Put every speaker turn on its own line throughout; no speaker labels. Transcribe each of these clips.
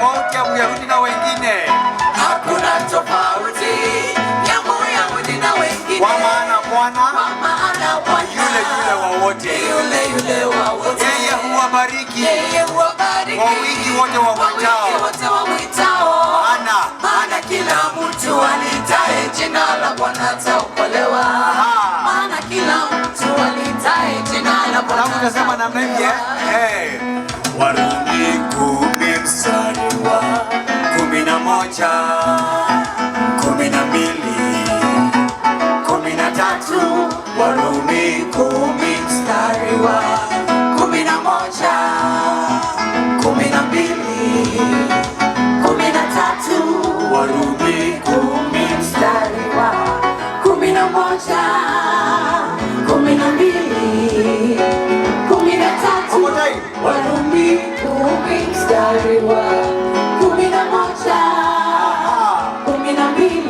tofauti ya Myahudi na wengine.
Hakuna tofauti ya Myahudi na wengine.
Kwa maana Bwana yule wa wote. Yeye huwabariki kwa wingi wote wamwitao.
Maana kila mtu alitaye jina la Bwana ataokolewa. Maana kila mtu alitaye jina la Bwana.
Alafu nasema namna hivi Warumi 10 mstari wa 11, 12, 13.
Warumi 10 mstari wa 11, 12, 13. Warumi 10 mstari wa 11, 12, 13. Warumi 10 mstari wa 11, 12,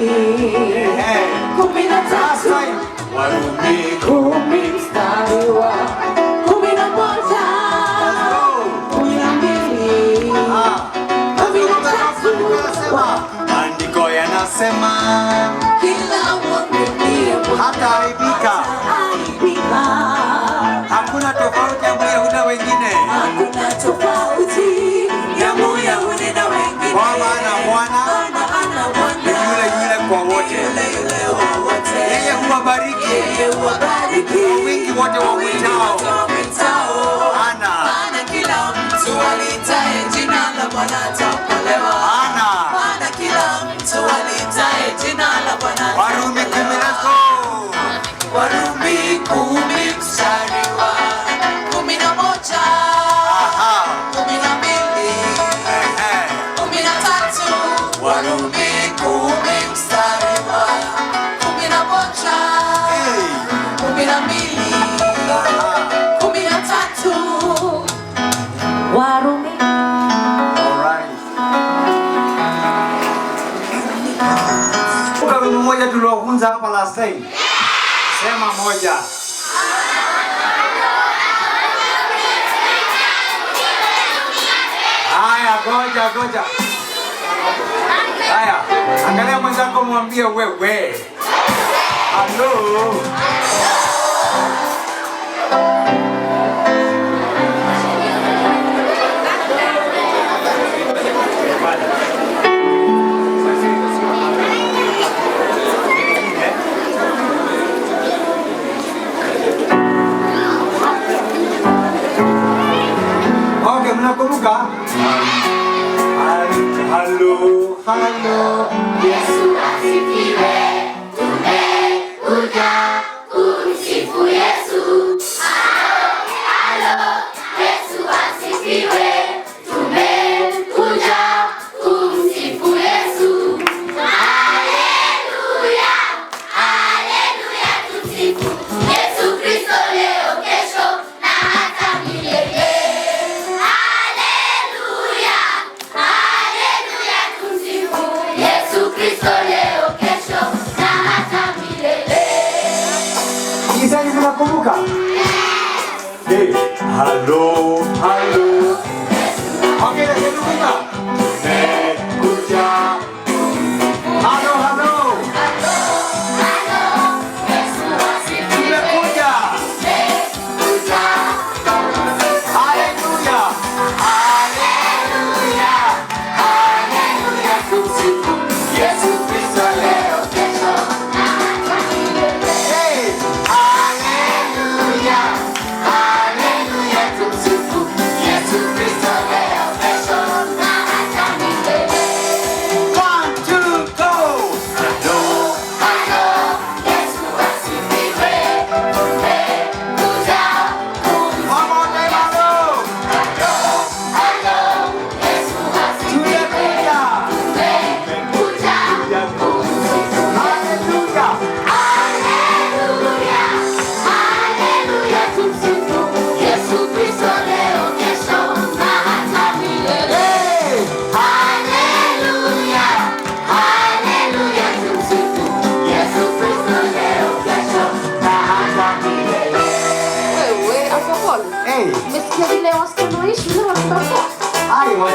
13. Warumi 10 mstari wa 11, 12, 13.
Maandiko yanasema
Kila mwaminiye
hataaibika. Hakuna tofauti ya Myahudi na wengine.
Hakuna tofauti ya Myahudi na wengine.
Kwa maana Bwana yule kwa wote. Yeye huwabariki kwa wingi wote wamwitao.
Maana kila mtu alitaye jina la Bwana ataokolewa. Maana kila mtu alitaye jina la Bwana ataokolewa.
Warumi 10.
Warumi 10 mstari wa 11, 12, 13. Warumi 10 mstari wa 11, 12, 13. Warumi.
Kwa wimbo mmoja tuliofunza hapa last time. Sema moja. Haya, goja. Haya, angalia mwenzako mwambie wewe. Hello. Okay, mnakumbuka? Hello.
Yesu asifiwe, tumekuja kumsifu Yesu. Halo, Yesu asifiwe, tumekuja kumsifu Yesu. Haleluya, haleluya, tumsifu Yesu Kristo leo, kesho na hata milele. Haleluya, haleluya, tumsifu Yesu Kristo leo, kesho na hata milele.
Kisha mnakumbuka? Hello. Okay, nakumbuka. Kuja. Hello.
Yesu asifiwe,
Tumekuja. Haleluya.
haleluya, tumsifu Yesu Kristo leo, kesho na hata milele. Haleluya, haleluya, tumsifu Yesu Kristo leo, kesho na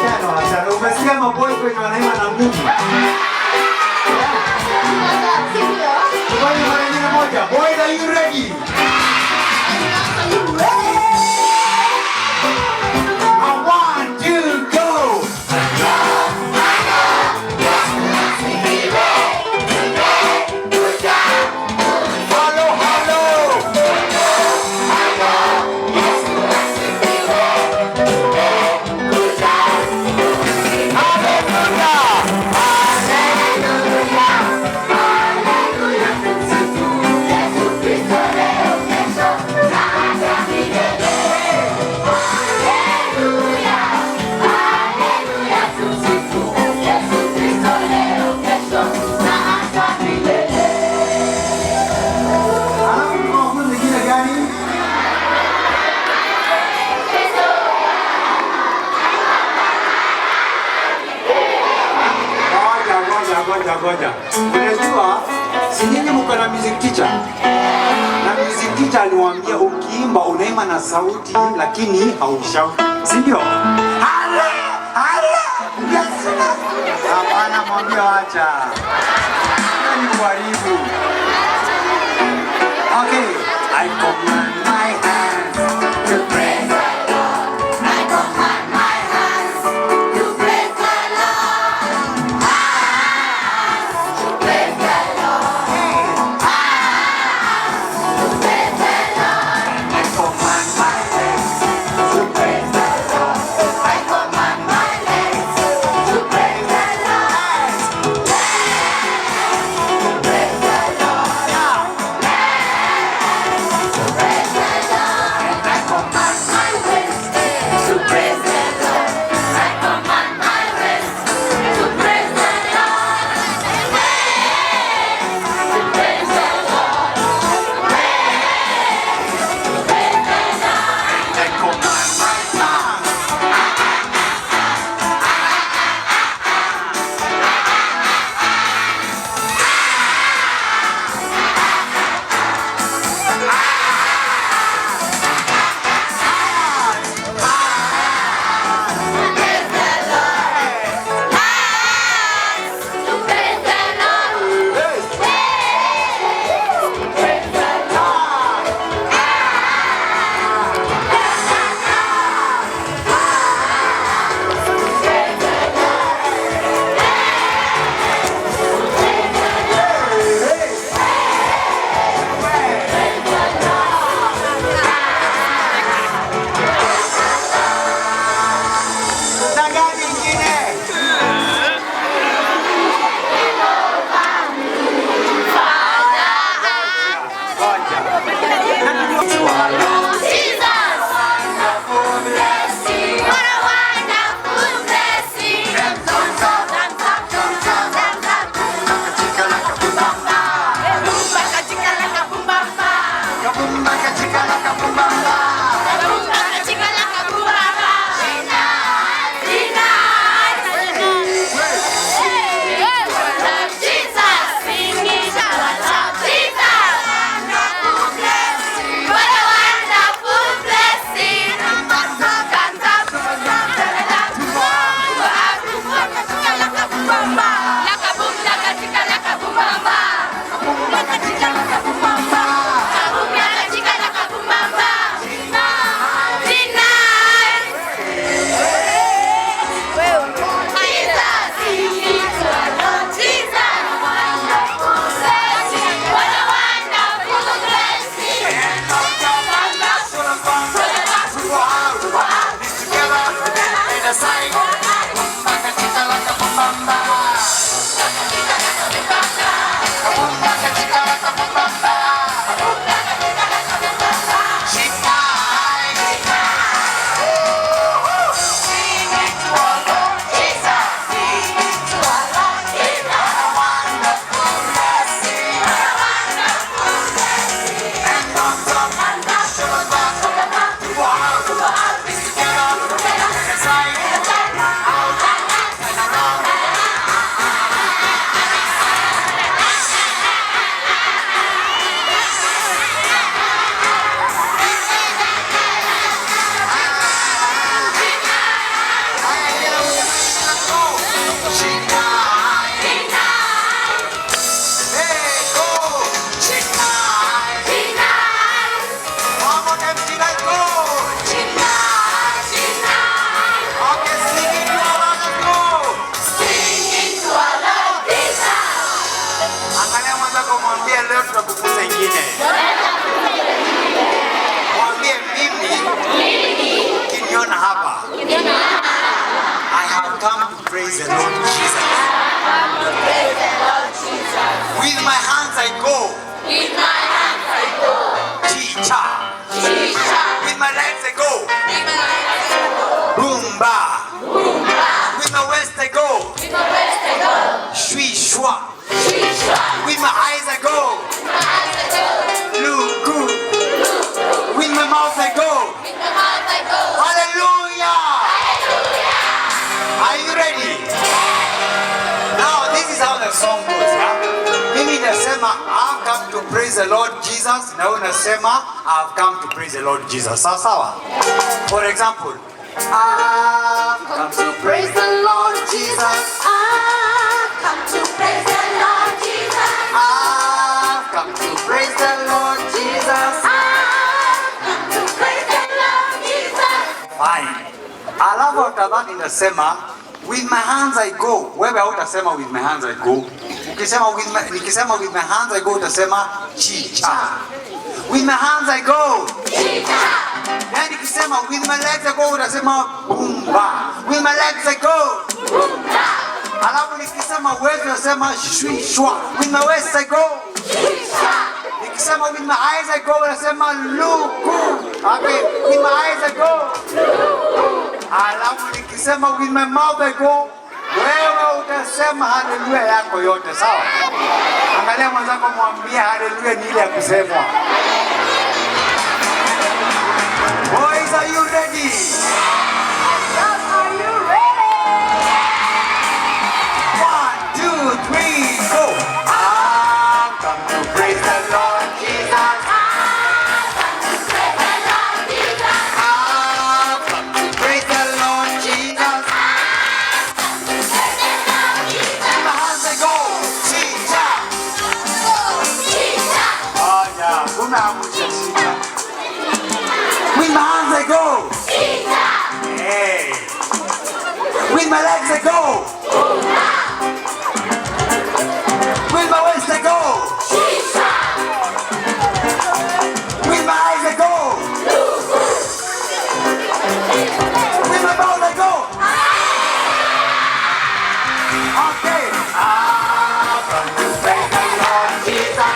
Wachana. Umesikia maboy kwenye wanaima na ngumu. Tufanye mara nyingine moja. Boys, are you ready? Ngoja. Unajua si nyinyi mko na music teacher? Na music teacher aliwaambia ukiimba unaimba na sauti lakini haushauti. Si ndio? Hala! Yes! Hapana, mwambie acha. Ni kuharibu. Okay, I command my hands to praise the Lord. I command my hands to praise the Lord. To praise the Lord. To praise the Lord. I command my hands to praise the Lord. I command my hands to praise the Lord. To praise the Lord.
praise the Lord Jesus. With my hands I go. Chicha. With my legs I go. Boomba. With my waist I go. Shui shwa. With my eyes I go. Look good. With my mouth I go. Hallelujah. Are you ready? Now this is how the song goes. Mimi nasema I've come to praise the Lord Jesus. Na wewe unasema I've come to praise the Lord Jesus. Sawa sawa. For example, I've come to praise the Lord Jesus. I've come to praise the Lord Jesus. I've come to praise the Lord Jesus. Fine. Alafu utabaki nasema with my hands I go. Wewe hautasema with my hands I go. Nikisema with my hands I go utasema chicha. With my hands I go. Chicha. Yani nikisema with my legs I go utasema boomba. With my legs I go. Boomba. Alafu nikisema waist utasema shui shwa. With my waist I go. Chicha. Nikisema with my eyes I go utasema luku. Okay, with my eyes I go. Alafu nikisema with my mouth I go, wewe utasema haleluya yako yote, sawa? Angalia mwenzako, mwambie haleluya ni ile ya kusemwa. Boys, are you ready? Are you ready? 1, 2, 3, go! I've come to praise the Lord Jesus. With my hands I go. Hey. With my legs I go. With my waist I go. With my eyes I go. With my mouth I go. Okay. I've come to praise the Lord Jesus.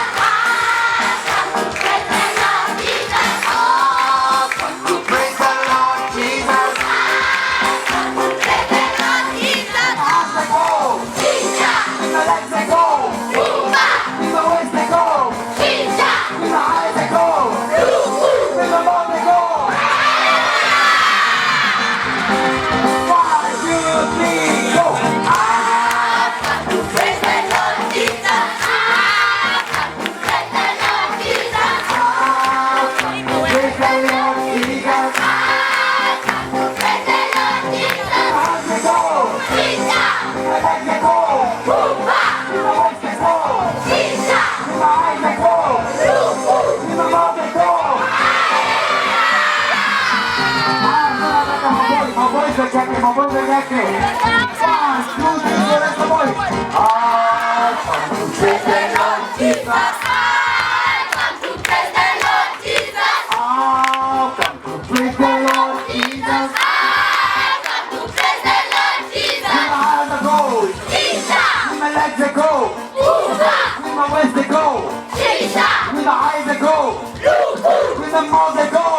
With my eyes I go. With my mouth I go.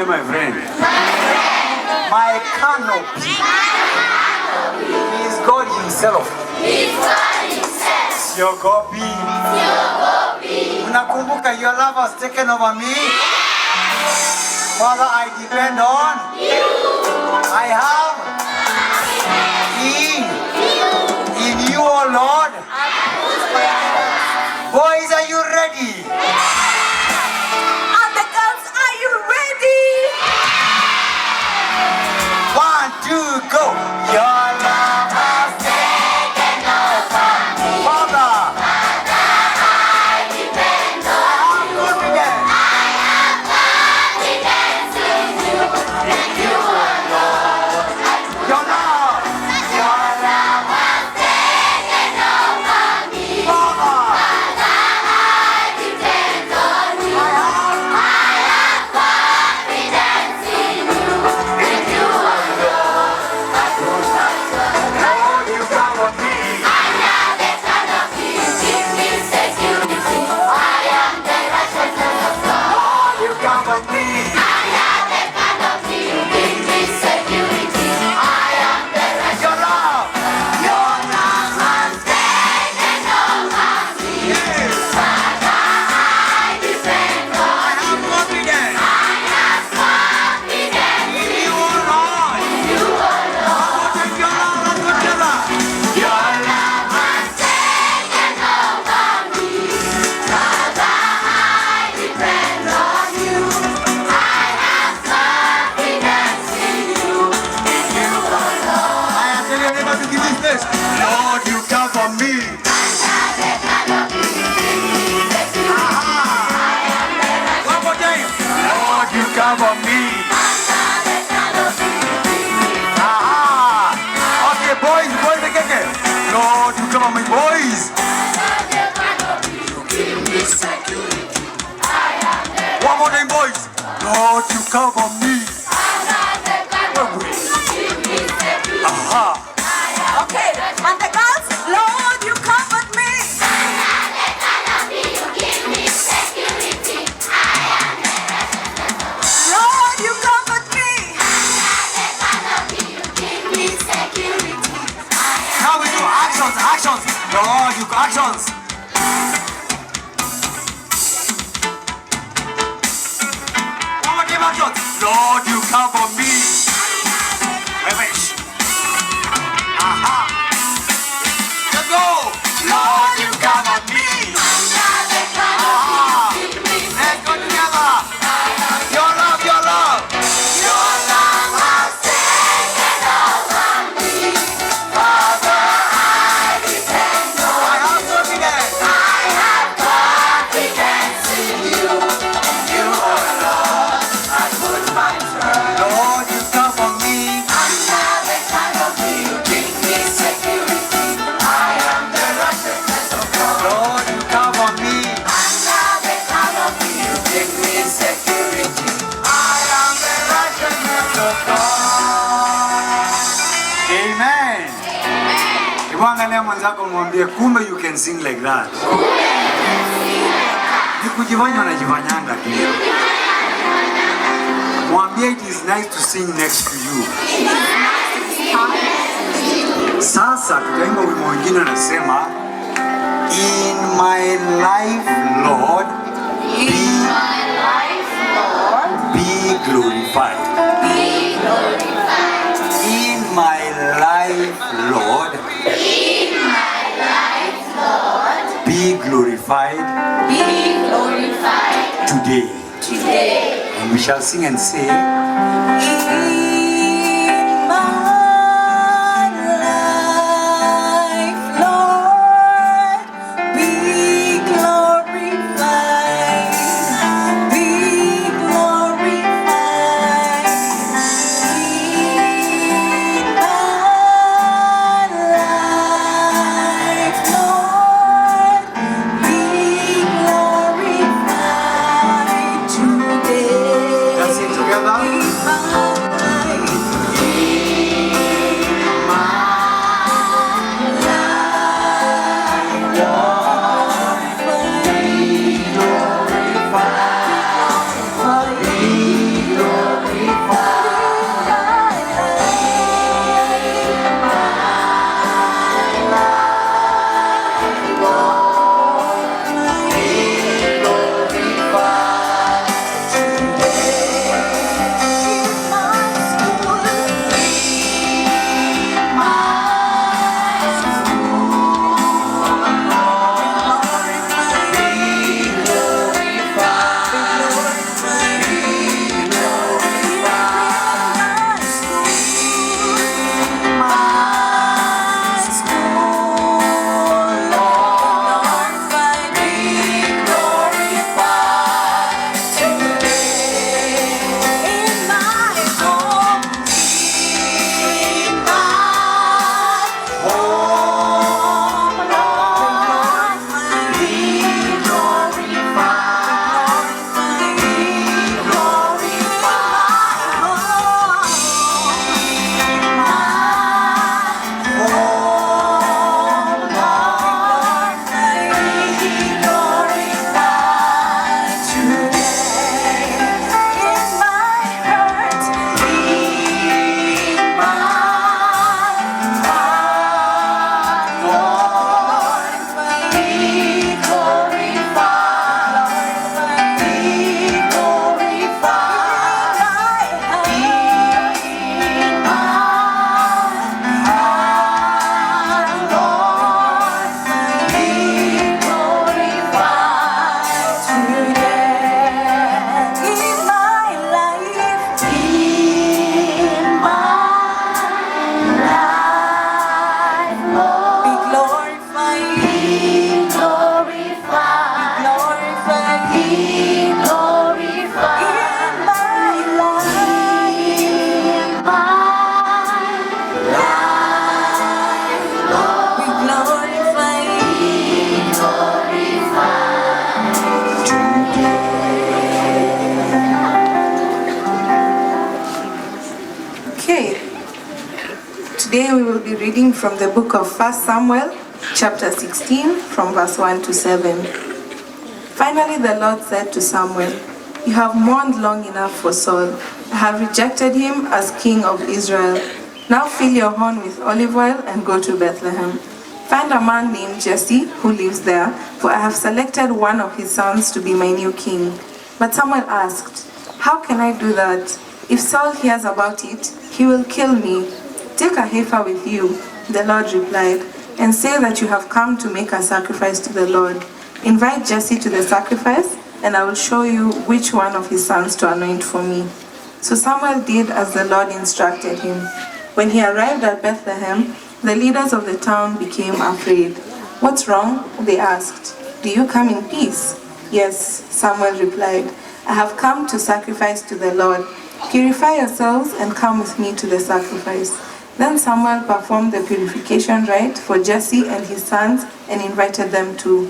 My friend, my canopy is God himself. Siogopi. Unakumbuka your love has taken over me. Father, I depend on you. I have in you, oh Lord. Boys, are you ready?
And the girls, are you ready?
1, 2, go. Your love has taken over me. Father,
I depend on you.
confidence.
I have confidence in you. In you alone.
Your love.
Your love has taken over me.
Father,
I depend on you.
I have
I have confidence in you. In you alone.
Lord, you cover me.
I am the canopy. Give me security. I am the righteousness of God.
Lord, you cover me.
I am the canopy. Give me security. I am the righteousness.
Your love.
Your love has taken over me.
Yes.
Father, I depend
I
on you.
have confidence.
I have confidence
In you, oh Lord.
in you alone.
Come on, take your love and go together.
Your love has taken over me. Father, I depend on you. I have confidence in you. In you alone.
I am telling you to give this test. Lord, you cover me. One more time. Lord, you cover me. Okay, boys, again. Lord, you cover me, boys. One more time, boys. Lord, you cover me.
Okay, and the girls, Lord, you covered me. Lord, you covered me.
Now we do actions. Lord, you actions. One more time, actions. Lord, you cover me. Wait. Let's go. Lord, you cover me. Let's go together. Your love. Your love has taken over me. Father, I depend on you. I have confidence in you. You alone. I put my trust. Lord, you cover me.
Under the canopy, you give me security. I am the righteousness of God.
Lord, you cover me.
Under the canopy, you give me security.
I am the righteousness of God. Amen. Angalia mwenzako mwambie kumbe you can sing like that. Ni kujifanya unajifanyanga tu. Mwambie it is nice to sing next to you. mwingine unasema in my life Lord
In my life, Lord,
be glorified.
be glorified.
In my life Lord
In my life, Lord,
be glorified
be glorified
today.
today.
And we shall sing and say,
In my life, Lord, be glorified, be glorified. In my life, Lord, be glorified today.
let's sing together.
In my life. Today we will be reading from the book of 1 Samuel, chapter 16, from verse 1 to 7. Finally the Lord said to Samuel, "You have mourned long enough for Saul. I have rejected him as king of Israel. Now fill your horn with olive oil and go to Bethlehem. Find a man named Jesse who lives there, for I have selected one of his sons to be my new king." But Samuel asked, "How can I do that? If Saul hears about it, he will kill me." "Take a heifer with you," the Lord replied, "and say that you have come to make a sacrifice to the Lord. Invite Jesse to the sacrifice, and I will show you which one of his sons to anoint for me." So Samuel did as the Lord instructed him. When he arrived at Bethlehem, the leaders of the town became afraid. "What's wrong?" they asked. "Do you come in peace?" "Yes," Samuel replied. "I have come to sacrifice to the Lord. Purify yourselves and come with me to the sacrifice." Then Samuel performed the purification rite for Jesse and his sons and invited them too.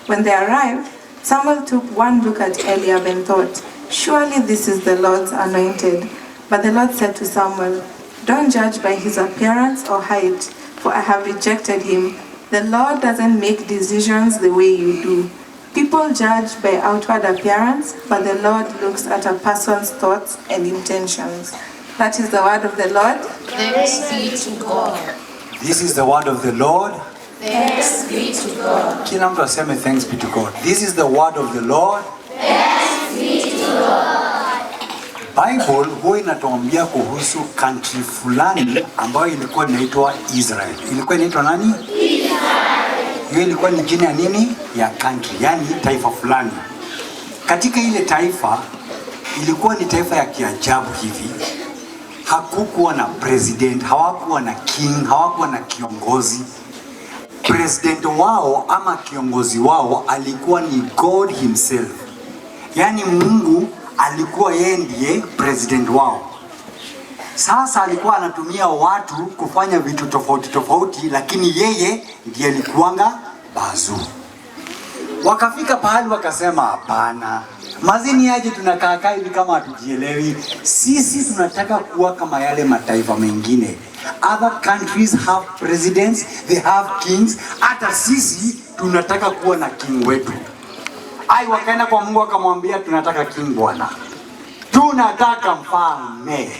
When they arrived, Samuel took one look at Eliab and thought, "Surely this is the Lord's anointed." But the Lord said to Samuel, "Don't judge by his appearance or height, for I have rejected him. The Lord doesn't make decisions the way you do. People judge by outward appearance, but the Lord looks at a person's thoughts and intentions." That is the word of the Lord.
Thanks be to God.
This is the word of the Lord.
Thanks be to God.
Kila mtu aseme thanks be to God. This is the word of the Lord.
Thanks be to God.
Bible huwa inatuambia kuhusu country fulani ambayo ilikuwa inaitwa Israel. Ilikuwa inaitwa nani? Israel. Hiyo ilikuwa ni jina ya nini? Ya country, yani taifa fulani. Katika ile taifa ilikuwa ni taifa ya kiajabu hivi. Hakukuwa na president, hawakuwa na king, hawakuwa na kiongozi. President wao ama kiongozi wao alikuwa ni God himself. Yani Mungu alikuwa yeye ndiye president wao. Sasa alikuwa anatumia watu kufanya vitu tofauti tofauti, lakini yeye ndiye alikuanga bazu. Wakafika pahali wakasema hapana, mazini aje tunakaa hivi kama hatujielewi. Sisi tunataka kuwa kama yale mataifa mengine. Other countries have presidents, they have kings. Hata sisi tunataka kuwa na king wetu. Wakaenda kwa Mungu wakamwambia tunataka king bwana. Tunataka mfalme.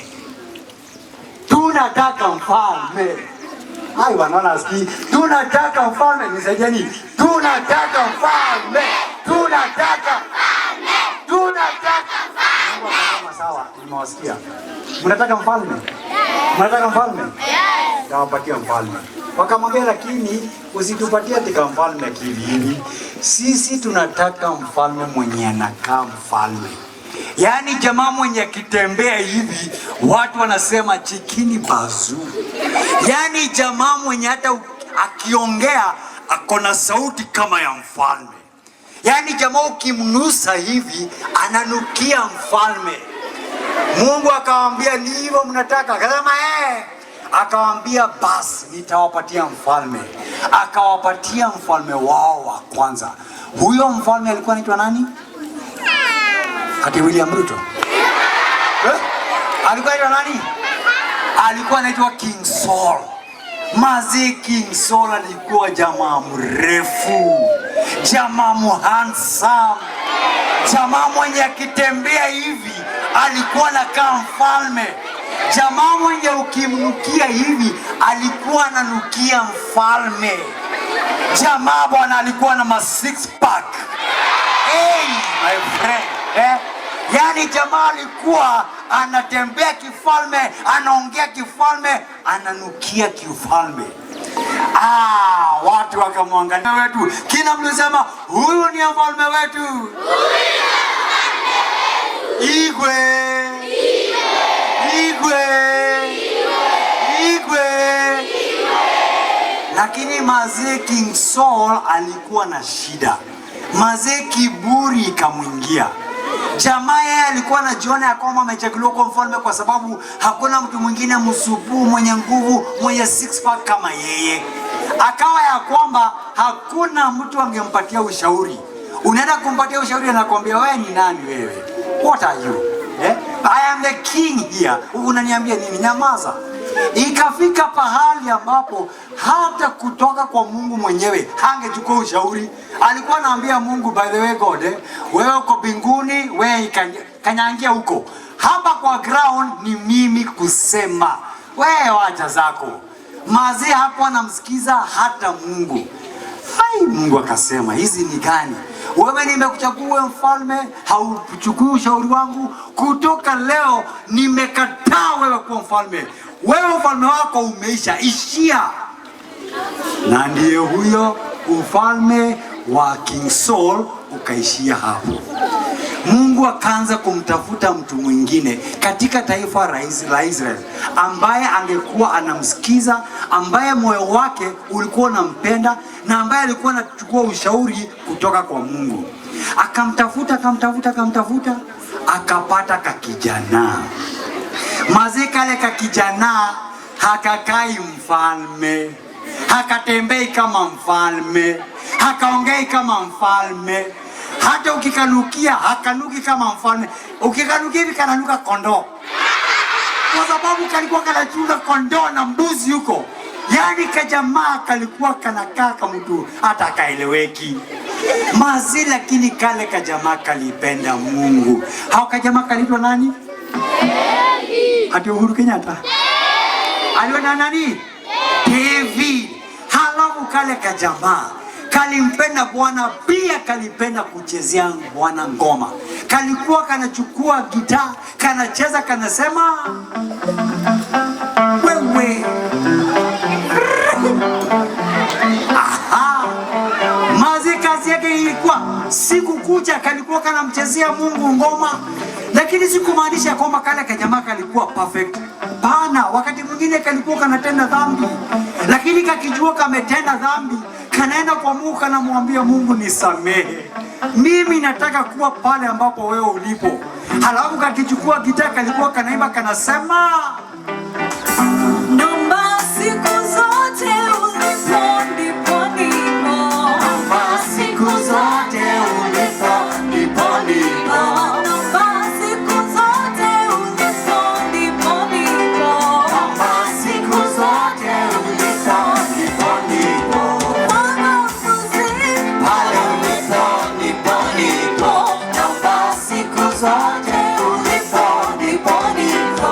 Tunataka mfalme. Wanaona ski. Tunataka mfalme. Nisaidieni. Tunataka mfalme. Tunataka mfalme. Tunataka mfalme. Mungu akasema sawa, nimewasikia. Mnataka mfalme? Mnataka mfalme? Yes. Tawapatia mfalme. Wakamwambia lakini usitupatie tika mfalme kivivi. Sisi tunataka mfalme mwenye anakaa mfalme. Yaani jamaa mwenye kitembea hivi watu wanasema chikini bazu. Yaani jamaa mwenye hata akiongea akona sauti kama ya mfalme. Yaani jamaa ukimnusa hivi ananukia mfalme. Mungu akawaambia ni hivyo mnataka? Akasema akawaambia basi nitawapatia mfalme. Akawapatia mfalme wao wa kwanza. Huyo mfalme alikuwa anaitwa nani? Ati William Ruto. Alikuwa anaitwa nani? Alikuwa anaitwa King Saul. Mazi King Saul alikuwa jamaa mrefu, jamaa handsome, jamaa mwenye akitembea hivi alikuwa anakaa mfalme. Jamaa mwenye ukimnukia hivi alikuwa ananukia mfalme. Jamaa bwana alikuwa na ma six pack. Hey my friend, yani jamaa alikuwa anatembea kifalme, anaongea kifalme, ananukia kifalme. Watu wakamwangalia wetu. Kila mtu sema huyu ni mfalme wetu. Huyu ni mfalme wetu. Igwe. Igwe. Igwe. Lakini mazee King Saul alikuwa na shida. Mazee kiburi ikamwingia. Jamaa yeye alikuwa anajiona ya kwamba amechaguliwa kwa mfalme kwa sababu hakuna mtu mwingine msupu mwenye nguvu mwenye six pack kama yeye. Akawa ya kwamba hakuna mtu angempatia ushauri. Unaenda kumpatia ushauri anakuambia wewe ni nani wewe? What are you? I am the king here. Unaniambia nini? Nyamaza. Ikafika pahali ambapo hata kutoka kwa Mungu mwenyewe hangechukua ushauri. Alikuwa anaambia Mungu, by the way God, wewe uko mbinguni, wewe kanyangia huko. Hapa kwa ground ni mimi kusema. Wewe wacha zako. Mazee hapo anamsikiza hata Mungu. Mungu akasema, hizi ni gani? Wewe nimekuchagua mfalme, hauchukui ushauri wangu. Kutoka leo nimekataa wewe kuwa mfalme. Wewe ufalme wako umeisha, ishia. Na ndiye huyo ufalme wa King Saul ukaishia hapo. Mungu akaanza kumtafuta mtu mwingine katika taifa la Israeli ambaye angekuwa anamsikiza, ambaye moyo wake ulikuwa unampenda na ambaye alikuwa anachukua ushauri kutoka kwa Mungu. Akamtafuta, akapata kakijana. Mazee kale kakijana hakakai mfalme, hakatembei kama mfalme, hakaongei kama mfalme. Hata ukikanukia hakanuki kama mfalme. Ukikanukia hivi kananuka kondoo. Kwa sababu kalikuwa kanachunga kondoo na mbuzi huko. Yani kajamaa kalikuwa kanakaa kama mtu hata kaeleweki. Mazi lakini kale kajamaa kalipenda Mungu. Hao kajamaa kalitwa nani? Ati Uhuru Kenyatta. Aliona nani? David. Halafu kale kajamaa kalimpenda Bwana, pia kalipenda kuchezea Bwana ngoma. Kalikuwa kanachukua gitaa, kanacheza, kanasema wewe. Aha. Mazi kazi yake ilikuwa siku kucha kalikuwa kanamchezea Mungu ngoma, lakini sikumaanisha kwamba kale kajamaa kalikuwa perfect. Bana, wakati mwingine kalikuwa kanatenda dhambi, lakini kakijua kametenda dhambi, kanaenda kwa Mungu, kanamwambia Mungu, nisamehe, mimi nataka kuwa pale ambapo wewe ulipo. Halafu kakichukua gitaa kalikuwa kanaimba, kanasema
Naomba siku zote ulipo ndipo nipo.
naomba siku zote ulipo ndipo nipo.
Naomba siku zote ulipo ndipo nipo.
Naomba siku zote ulipo ndipo nipo.
Wanafunzi
Pale ulipo ndipo nipo. Naomba siku zote ulipo ndipo nipo.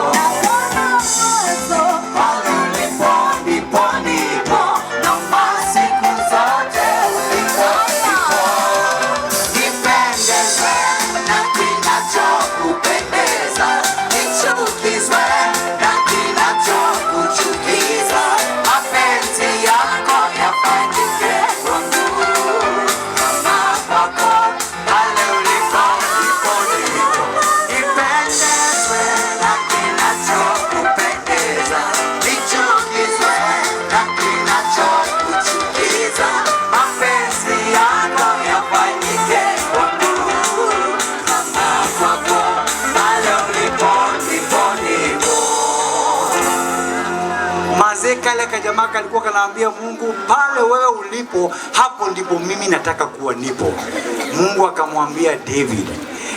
Pale ulipo ndipo nipo. Naomba siku zote ulipo nipo. Nipendezwe na kinachokupendeza, nichukizwe na kinachokuchukiza. Mapenzi yako yafanyike kwangu kama kwako. Pale ulipo ndipo nipo. Nipendezwe na kinachokupendeza, nichukizwe na kinachokuchukiza. Mapenzi yako yafanyike kwangu kama kwako. Pale ulipo ndipo nipo. Mazee kale kajamaa kalikuwa kanaambia Mungu, pale wewe ulipo, hapo ndipo mimi nataka kuwa nipo. Mungu akamwambia David,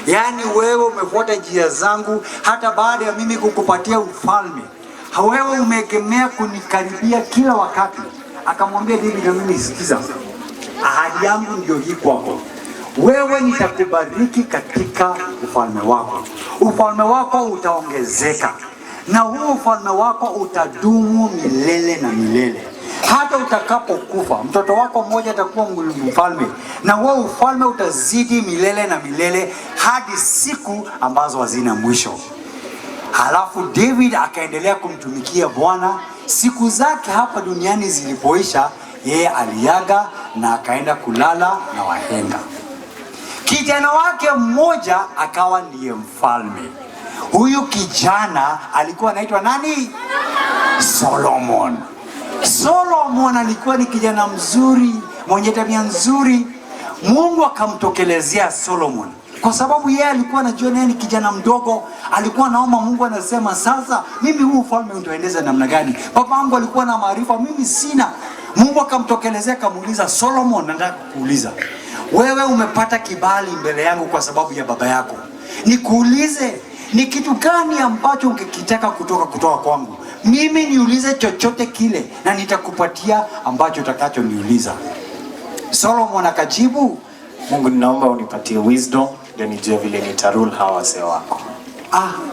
yaani wewe umefuata njia zangu hata baada ya mimi kukupatia ufalme. Wewe umeegemea kunikaribia kila wakati. Akamwambia David, na mimi sikiza, ahadi yangu ndio hii kwako. Wewe nitakubariki katika ufalme wako. Ufalme wako utaongezeka, na huo ufalme wako utadumu milele na milele. Hata utakapokufa, mtoto wako mmoja atakuwa mfalme, na huo ufalme utazidi milele na milele hadi siku ambazo hazina mwisho. Halafu David akaendelea kumtumikia Bwana. Siku zake hapa duniani zilipoisha, yeye aliaga na akaenda kulala na wahenga. Kijana wake mmoja akawa ndiye mfalme. Huyu kijana alikuwa anaitwa nani? Solomon. Solomon alikuwa ni kijana mzuri, mwenye tabia nzuri. Mungu akamtokelezea Solomon kwa sababu yeye alikuwa anajua yeye ni kijana mdogo. Alikuwa anaomba Mungu, anasema, sasa mimi huu ufalme utaendeza namna gani? Baba yangu alikuwa na maarifa, mimi sina. Mungu akamtokelezea, akamuuliza, Solomon, nataka kukuuliza, wewe umepata kibali mbele yangu kwa sababu ya baba yako. Nikuulize, ni kitu gani ambacho ungekitaka kutoka kwangu? Mimi niulize chochote kile na nitakupatia ambacho utakachoniuliza. Solomon akajibu,
Mungu, ninaomba unipatie wisdom ndio nijue vile nitarule hawa wazee wako.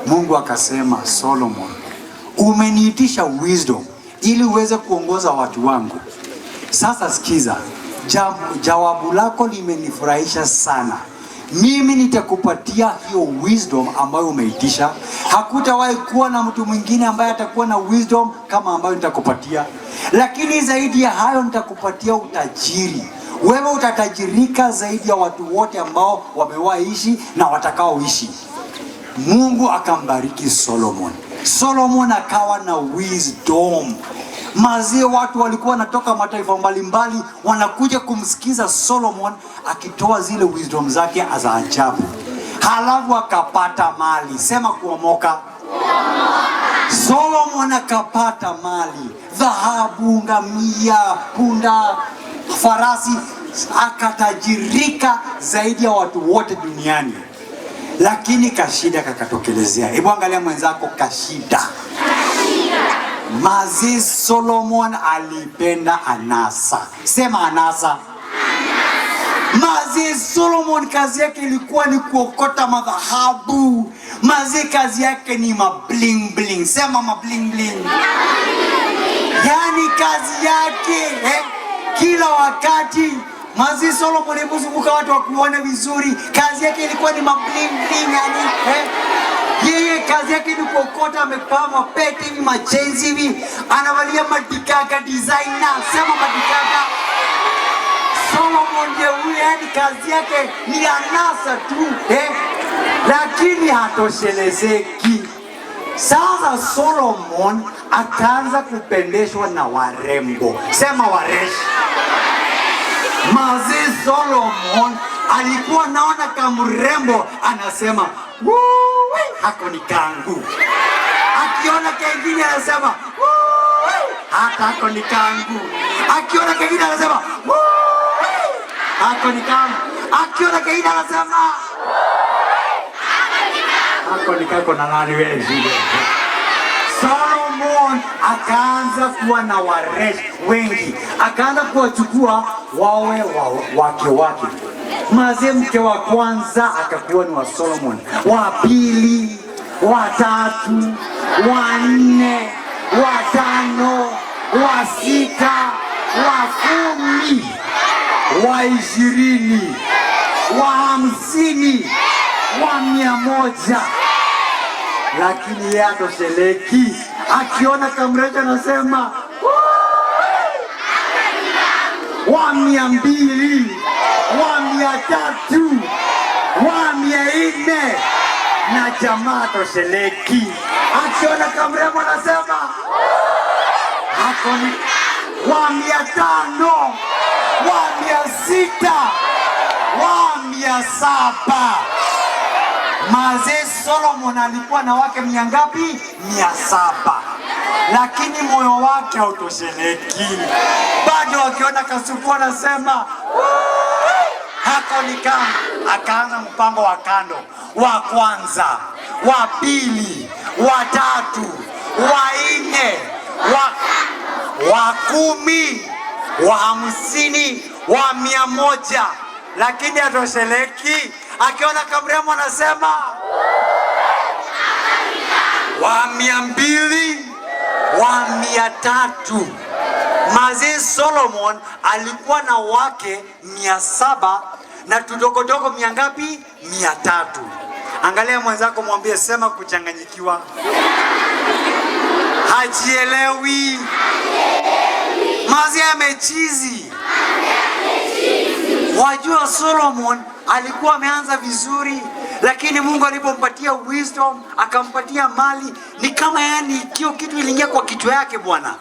Mungu akasema, Solomon, umeniitisha wisdom ili uweze kuongoza watu wangu. Sasa sikiza, jawabu lako limenifurahisha sana. Mimi nitakupatia hiyo wisdom ambayo umeitisha. Hakutawahi kuwa na mtu mwingine ambaye atakuwa na wisdom kama ambayo nitakupatia. Lakini zaidi ya hayo, nitakupatia utajiri. Wewe utatajirika zaidi ya watu wote ambao wamewaishi na watakaoishi. Mungu akambariki Solomon. Solomon akawa na wisdom. Mazie watu walikuwa wanatoka mataifa mbalimbali wanakuja kumsikiza Solomon akitoa zile wisdom zake za ajabu. Halafu akapata mali. Sema kuomoka. Solomon akapata mali, dhahabu, ngamia, punda, farasi. Akatajirika zaidi ya watu wote duniani. Lakini kashida kakatokelezea. Hebu angalia mwenzako, kashida. Mazi Solomon alipenda anasa. Sema anasa. Mazi Solomon kazi yake ilikuwa ni kuokota madhahabu. Mazi kazi yake ni mabling bling. Sema mabling bling. Yani kazi yake kila wakati. Mazi Solomon alipozunguka watu wakuone vizuri, kazi yake ilikuwa ni mabling bling yani, yeye kazi yake ni kuokota, amepaa mapete hivi, machenzi hivi, anavalia madikaka designer, sema madikaka. Solomon ndiye huyu, yani kazi yake ni anasa tu, lakini hatoshelezeki. Sasa Solomon akaanza kupendeshwa na warembo, sema wareshi. Mazi Solomon alikuwa naona kamrembo, anasema hako ni kangu. Akiona kengine anasema hata hako ni kangu. Akiona kengine anasema hako ni kangu. Akiona kengine anasema hako ni kako na nani wewe. Solomon akaanza kuwa na wareshi wengi, akaanza kuwachukua wawe wake wake. Maze mke wa kwanza akakuwa ni wa Solomon, wa pili, wa tatu, wa nne, wa tano, wa sita, wa 10, wa 20, wa 50, wa 100. Lakini yeye atosheleki. Akiona kamreja anasema wa 200, wa 300, wa 400, na jamaa atosheleki. Akiona kamrembo anasema hako ni wa 500, wa 600, wa 700. Maze Solomon alikuwa na wake ngapi? 700. Lakini moyo wake hautosheleki. Bado akiona kasuku anasema hako ni kama. Akaanza mpango wa kando, wa kwanza, wa pili, wa tatu, wa 4, wa 10, wa 50, wa 100. Lakini hatosheleki. Akiona kamrembo anasema wa 200, wa 300. Mazi Solomon alikuwa na wake 700 na tudogodogo ngapi? 300. Angalia mwenzako, mwambie sema kuchanganyikiwa. Hajielewi. Mazi amechizi. Wajua Solomon alikuwa ameanza vizuri, lakini Mungu alipompatia wisdom, akampatia mali, ni kama yani kio kitu iliingia kwa kichwa yake bwana.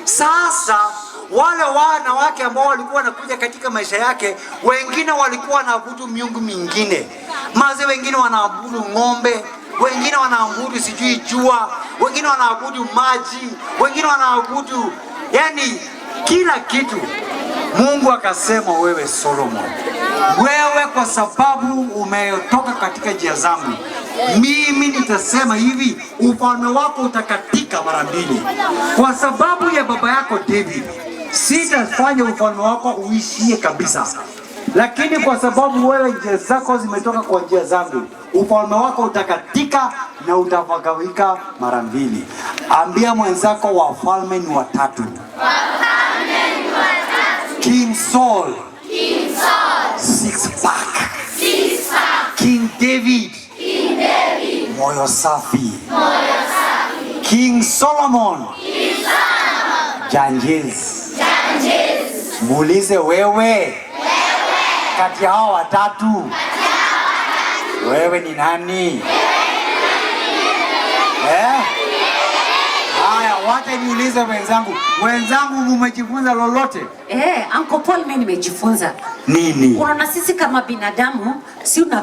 Sasa wale wanawake ambao walikuwa wanakuja katika maisha yake, wengine walikuwa wanaabudu miungu mingine. Maze wengine wanaabudu ng'ombe, wengine wanaabudu sijui jua, wengine wanaabudu maji, wengine wanaabudu yani kila kitu. Mungu akasema, wewe Solomon, wewe kwa sababu umetoka katika njia zangu, mimi nitasema hivi, ufalme wako utakatika mara 2. Kwa sababu ya baba yako David, sitafanya ufalme wako uishie kabisa. Lakini kwa sababu wewe njia zako zimetoka kwa njia zangu, ufalme wako utakatika na utafagawika mara 2. Ambia mwenzako wafalme ni 3. King Saul, 6 pack. King David, moyo safi. King Solomon, Janjes. Muulize wewe, kati ya hao 3 wewe ni nani? Haya, wacha niulize wenzangu. Wenzangu, mmejifunza lolote?
Uncle Paul, mimi nimejifunza.
Nini?
Unaona sisi kama binadamu,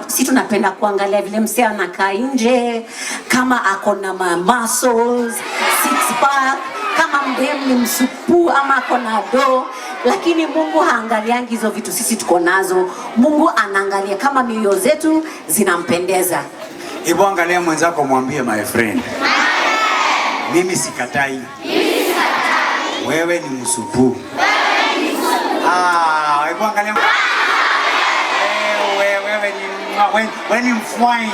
si tunapenda kuangalia vile msee anakaa nje, kama ako na muscles, 6 pack, kama mdemu ni msupu ama ako na do. Lakini Mungu haangaliangi hizo vitu sisi tuko nazo. Mungu anaangalia kama mioyo zetu zinampendeza.
Hebu angalia mwenzako, mwambie my friend, mimi sikatai. Wewe ni msupu. Hebu angalia. Wewe ni mfwine.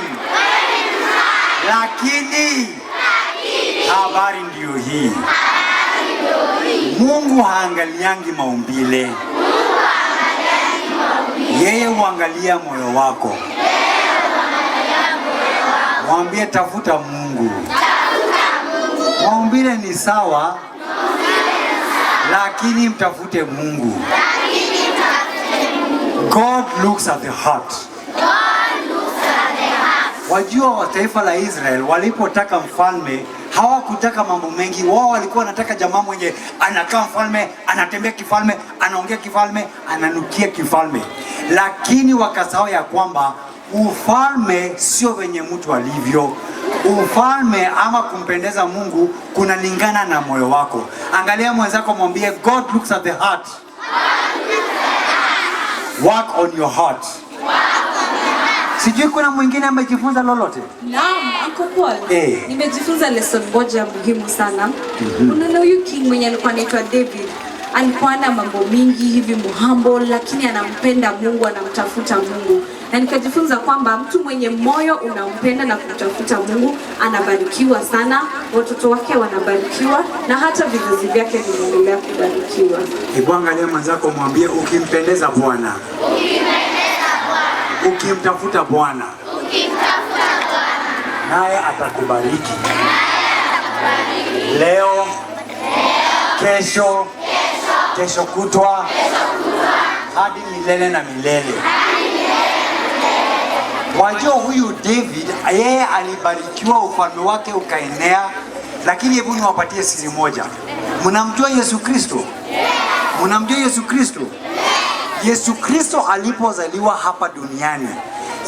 Lakini habari ndio hii. Mungu haangaliangi maumbile. Yeye huangalia moyo wako. Mwambie tafuta Mungu. Maumbile ni sawa, lakini mtafute Mungu. God looks at the heart. Wajua wa taifa la Israel walipotaka mfalme hawakutaka mambo mengi. Wao walikuwa wanataka jamaa mwenye anakaa mfalme, anatembea kifalme, anaongea kifalme, ananukia kifalme. Lakini wakasahau ya kwamba ufalme sio venye mtu alivyo. Ufalme ama kumpendeza Mungu kunalingana na moyo wako. Angalia mwenzako, mwambie God looks at the heart. Work on your heart. Sijui kuna mwingine amejifunza lolote?
Naam, Uncle Paul. Nimejifunza lesson moja muhimu sana. Unaona huyu king mwenye alikuwa anaitwa David, alikuwa na mambo mingi hivi muhambo, lakini anampenda Mungu, anamtafuta Mungu. Na nikajifunza kwamba mtu mwenye moyo unampenda na kumtafuta Mungu anabarikiwa sana, watoto wake wanabarikiwa na hata vizazi vyake vinaendelea kubarikiwa.
Hebu angalia mwenzako, mwambie ukimpendeza Bwana. Ukimtafuta Bwana, naye atakubariki. Leo, kesho kutwa, hadi milele na milele. Wajua huyu David, yeye alibarikiwa, ufalme wake ukaenea. Lakini hebu niwapatie siri moja. Mnamjua Yesu Kristo? Mnamjua Yesu Kristo? Yesu Kristo alipozaliwa hapa duniani,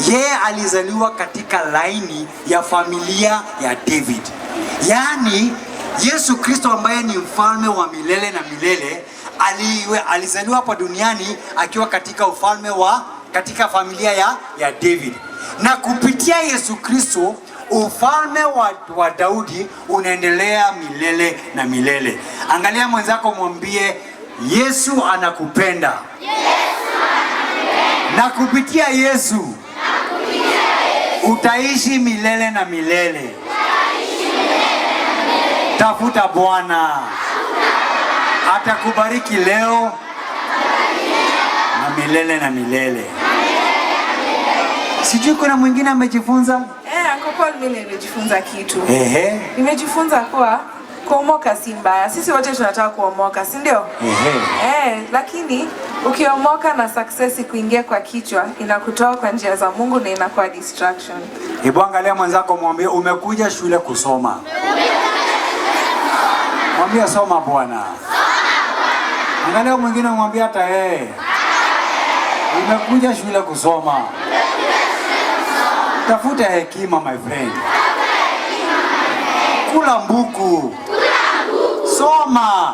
yeye alizaliwa katika laini ya familia ya David. Yaani Yesu Kristo ambaye ni mfalme wa milele na milele alizaliwa hapa duniani akiwa katika ufalme katika familia ya David. Na kupitia Yesu Kristo ufalme wa Daudi unaendelea milele na milele. Angalia mwenzako, mwambie Yesu anakupenda. Na kupitia Yesu utaishi milele na milele. Tafuta Bwana, atakubariki leo na milele na milele. Sijui kuna mwingine amejifunza?
Uncle Paul, mimi nimejifunza kitu. Nimejifunza kuwa kuomoka si mbaya. Sisi wote tunataka kuomoka, si ndio? Lakini ukiomoka na success kuingia kwa kichwa, inakutoa kwa njia za Mungu na inakuwa distraction.
Hebu angalia mwenzako, mwambie umekuja shule kusoma. Mwambie soma Bwana. Angalia mwingine, mwambie hata yeye. Umekuja shule kusoma. Tafuta hekima my friend. Kula mbuku. Soma.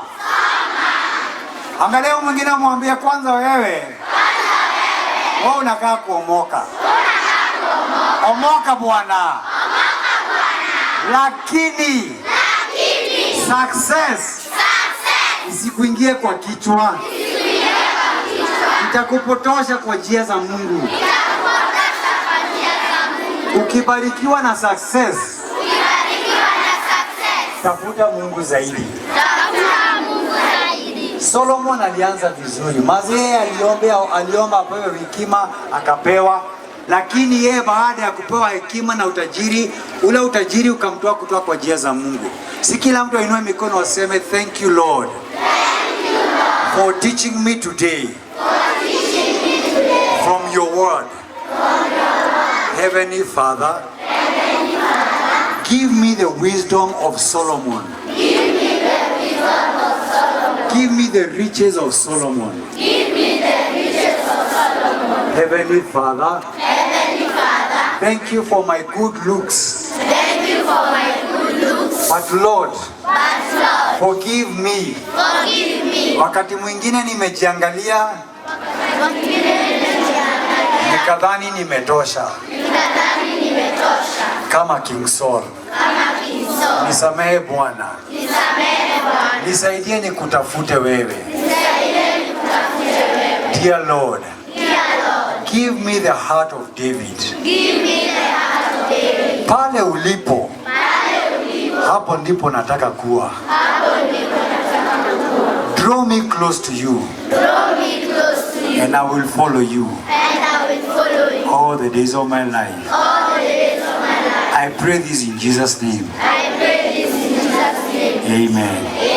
Angalia mwingine, mwambie kwanza wewe unakaa kuomoka. Omoka Bwana. Lakini success isikuingie kwa kichwa. Itakupotosha kwa njia za Mungu. Ukibarikiwa na success, tafuta Mungu zaidi. Solomon alianza vizuri. Mazee aliomba apewe hekima, akapewa. Lakini yeye baada ya kupewa hekima na utajiri, ule utajiri ukamtoa kutoka kwa njia za Mungu. Si kila mtu ainue mikono aseme thank you Lord for teaching me today from your word. Heavenly Father, give me the wisdom of Solomon. Give me the riches of Solomon. Heavenly Father, thank you for my good looks. But Lord, forgive me. Wakati mwingine nimejiangalia nikadhani nimetosha. Kama King Saul. Nisamehe Bwana. Nisaidie nikutafute wewe. Dear Lord, give me the heart of David. Pale ulipo, hapo ndipo nataka kuwa. Draw me close to you.
Draw me close to you.
And I will follow you.
And I will follow you.
All the days of my life.
All the days of my life.
I pray this in Jesus' name.
I pray this in Jesus' name.
Amen.